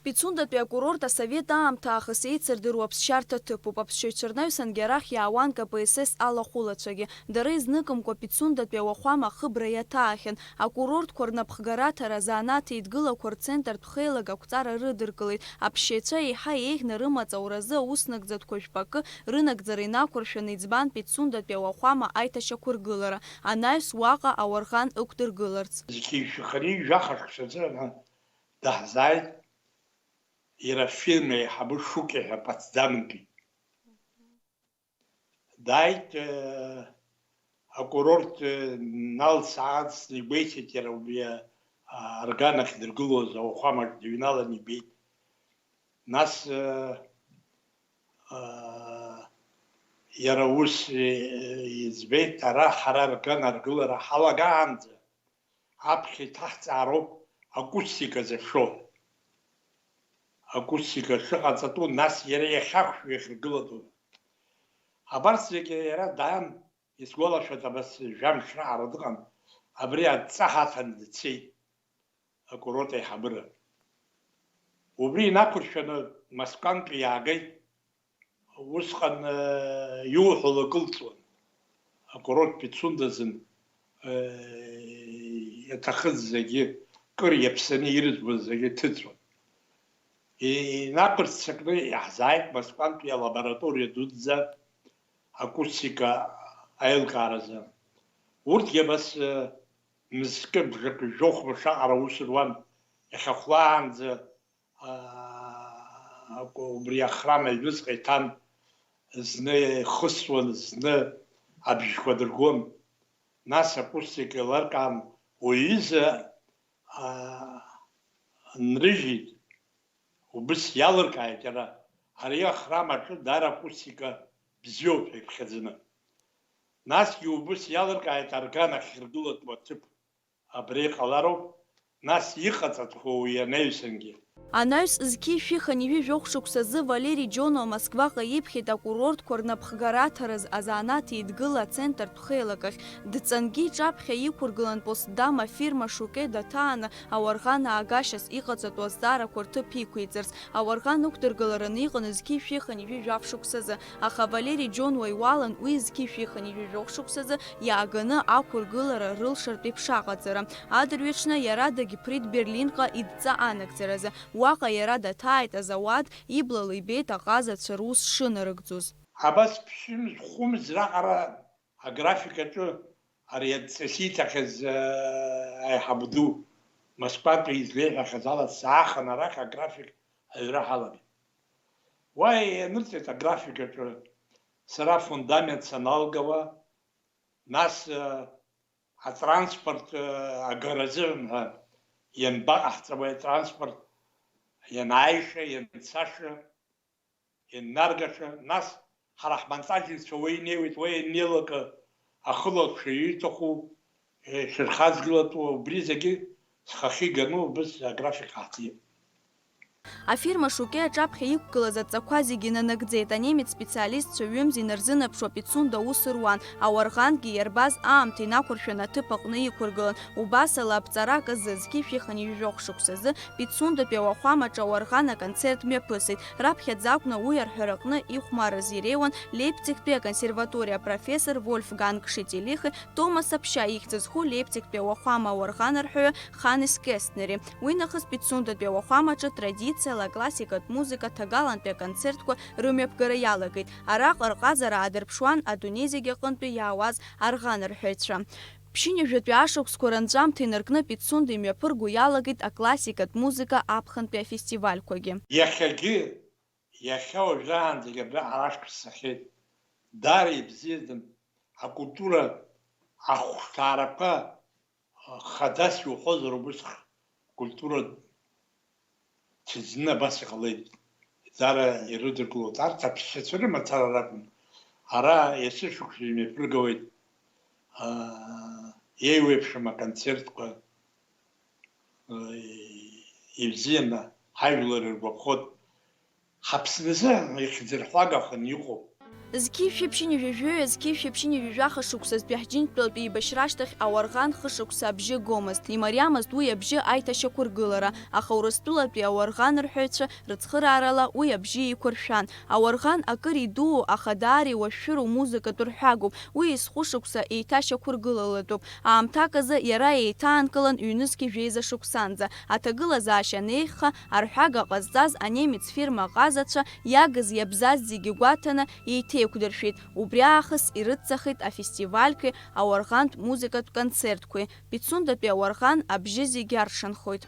Пицундатәи акурорт асовет аамҭа аахыс еицырдыруа ԥсшьарҭа ҭыԥуп. Аԥсшьаҩцәа рнаҩсангьы арахь иаауан КПСС алахәылацәагьы. Дара изныкымкәа Пицундатәи ауахәама ахыбра иаҭаахьан. Акурортқәа рнапхгараҭара азанааҭ еидгылақәа рцентртә хеилак ақәҵара рыдыркылеит. Аԥсшьаҩцәа еиҳа еиӷьны рымаҵауразы ауснагӡатәқәа жәпакы рынагӡара инақәыршәаны иӡбан Пицундатәи ауахәама аиҭашьақәа ргылара. Анаҩс уаҟа ауархан ықәдыргыларц. Era firme habe Schuke Herr Potsdamki. Dait a kurort nal saats ni beitet era ubia arganach der gulos au khamar divinala ni beit. Nas era us izbeit ara harar ganar gulara halagand. Apchi taht arop akustika ze sho. Акустика шыҟаҵатәу, нас иара иахьақәшәо иахьыргылатәу. Абарҭ зегьы иара даан, исгәалашәоит абас жәамш раара дыҟан, абри адҵа ҳаҭан дцеит акурорт аиҳабыра. Убри инақәыршәаны Москвантәи иаагеит, усҟан иуҳәо лакылҵуан. Акурорт Пицундазын иаҭахыз зегьы, кыр иаԥсаны ирыӡбаз зегьы ҭыҵуан. Инақырццакны иаҳзааит Москвантәи алабораториа дуӡӡа акустика аилкааразы. Урҭгьы абас мызкы бжак жәохәба шаҟара ус руан, иахьахәлаанӡа убри ахрам аҩныҵҟа иҭан, зны ихысуан, зны абжьқәа дыргон. Нас акустика еилыркаан уаҩыза нрыжьит. Убыс иалыркааит иара, ари ахрам аҿы даара акустика бзиоуп иԥхьаӡаны. Насгьы убыс иалыркааит арганахь иргылатәу аҭыԥ. Абри ҟалароуп, нас иҟаҵатәқәа уи анаҩсангьы. Анаҩс зқьи шәихан ижәы шықәсазы Валери Џьонова Москваҟа иԥхьеит акурортқәа рнапхгараҭараз азанааҭ еидгыла ацентртә хеилак ахь. Дҵангьы иҿаԥхьа иқәыргылан Постдам афирма Шуке даҭааны ауарған аагашьас иҟаҵатәу азҵаарақәа рҭыԥ иқәиҵарц. Ауарған ықәдыргылараны иҟан зқьи шәихан ижәы шықәсазы. Аха Валери Џьонова иуалан уи зқьи шәихан ижәы шықәсазы иааганы ақәыргылара рылшартә иԥшаҟаҵара. Адырҩаҽны иара дагьԥрит Берлинҟа идҵа анагӡаразы. Уаҟа иара даҭааит азауад, иблала ибеит аҟазацәа рус шынарыгӡоз. Абас ԥшьымз хәымз раҟара аграфикаҿы ари адҵас иҭахыз аиҳабы ду Москватәи излеиҳәахьаз ала саахан арахь аграфик аҩра ҳалагеит. Уа ианырҵеит аграфикаҿы сара фундамент саналгауа, нас атранспорт агаразы ианбаҟаҳҵауа атранспорт ианааиша, ианцаша, ианнаргаша, нас ҳара ҳмонтажницәа уа инеиуеит, уа ианнеилакы ахылаҟәша ииҭаху, шырхаҵгылатәу, убри зегьы схахьы иганы убыс аграфик ҳаҳҭиит. Афирма Шуке аҿаԥхьа иқәгылаз аҵақәа зегьы нанагӡеит. Анемец специалистцәа ҩымз инарзынаԥшуа Пицунда аус руан. Ауарғангьы иарбаз аамҭа инақәыршәаны аҭыԥ аҟны иқәыргылан. Убас ала аԥҵарак азы зқьи шәихан ижәжәох шықәсазы Пицундатәи ауахәамаҿы ауарған аконцерт мҩаԥысит. Раԥхьаӡа акәны уи арҳәараҟны ихәмарыз иреиуан Лейпцигтәи аконсерваториа профессор Вольфганг Шетелихи, Томас Аԥшьа ихьӡ зху Лейпцигтәи ауахәама ауарған арҳәаҩы Ханес Кестнери. Уи нахыс Пицундатәи ауахәамаҿы традициала классикатә музыка ҭагалантәи аконцертқәа рымҩаԥгара иалагеит. Араҟа рҟазара аадырԥшуан адунеи зегьы аҟынтәи иаауаз арӷанарҳәаҩцәа. Ԥшьынҩажәатәи ашықәсқәа ранҵәамҭа инаркны Пицунда имҩаԥырго иалагеит аклассикатә музыка аԥхынтәи афестивальқәагьы. Иахьагьы, иахьа уажәраанӡагьы абра арашәка ссахьеит. Даара ибзиаӡан акультура ахәшҭаарақәа хадас иухозар убыс культура ҭыӡны абас иҟалеит. Даара ирыдыркылоит. Арҭ аԥсшьацәа рымацара ракәын. Ара есышықәса имҩаԥыргауеит еиуеиԥшым аконцертқәа ибзианы ҳажәлар иргәаԥхоит. Ҳаԥсназы ихьӡырҳәагаханы иҟоуп. Зқьи шәыԥшьыни жәажәыҩа, зқьи шәыԥшьыни жәажәа хышықәсазтәи ҳџьынџьтәылатәи еибашьрашьҭахь ауарӷан хышықәса абжьы гомызт. Имариамызт уи абжьы аиҭашьақәыргылара, аха Урыстәылатәи ауарӷан рҳәаҩцәа рыцхыраарала уи абжьы еиқәыршәан. Ауарӷан акыр идуу, аха даара иуашәшәыроу музыкатә рҳәагоуп, уи есхәышықәса еиҭашьақәыргылалатәуп. Аамҭак азы иара еиҭаанкылан ҩнызқьи жәеиза шықәсанӡа. Аҭагылазаашьа неиӷьха, арҳәага ҟазҵаз анемец фирма ҟазацәа иагыз иабзаз зегьы гәаҭаны еиҭеиқәдыршәеит. Убри аахыс ирыццахит афестивальқәеи ауарӷантә музыкатә концертқәеи. Пицундатәи ауарӷан абжьы зегьы аршанхоит.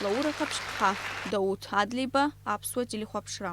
Лаура Хаԥшԥҳа, Дауҭ Адлеиба, Аԥсуа телехәаԥшра.